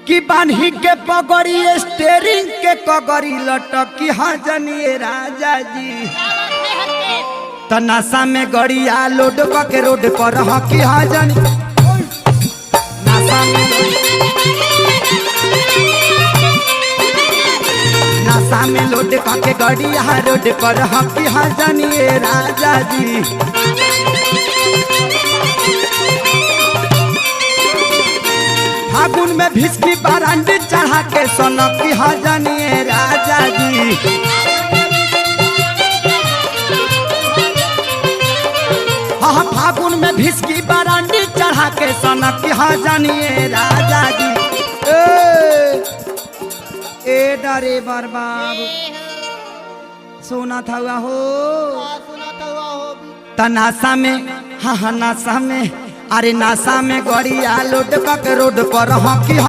कि बान्ही के पगड़ी स्टेरिंग के कगड़ी लटकी हजनिए राजा जी त नशा में गड़िया लोड के रोड पर हकी हजन नशा में लोड के गड़िया रोड पर हकी हजनिए राजा जी। फागुन में भिस्की बारांडी चढ़ा के सोनकी हजनिए राजा जी। हाँ फागुन में भिस्की बारांडी चढ़ा के सोनकी हजनिए राजा जी। ए डरे बरबाब सोना था हो तनासा में हाँ नशा में अरे नशा में गड़िया लोड के रोड पर हकी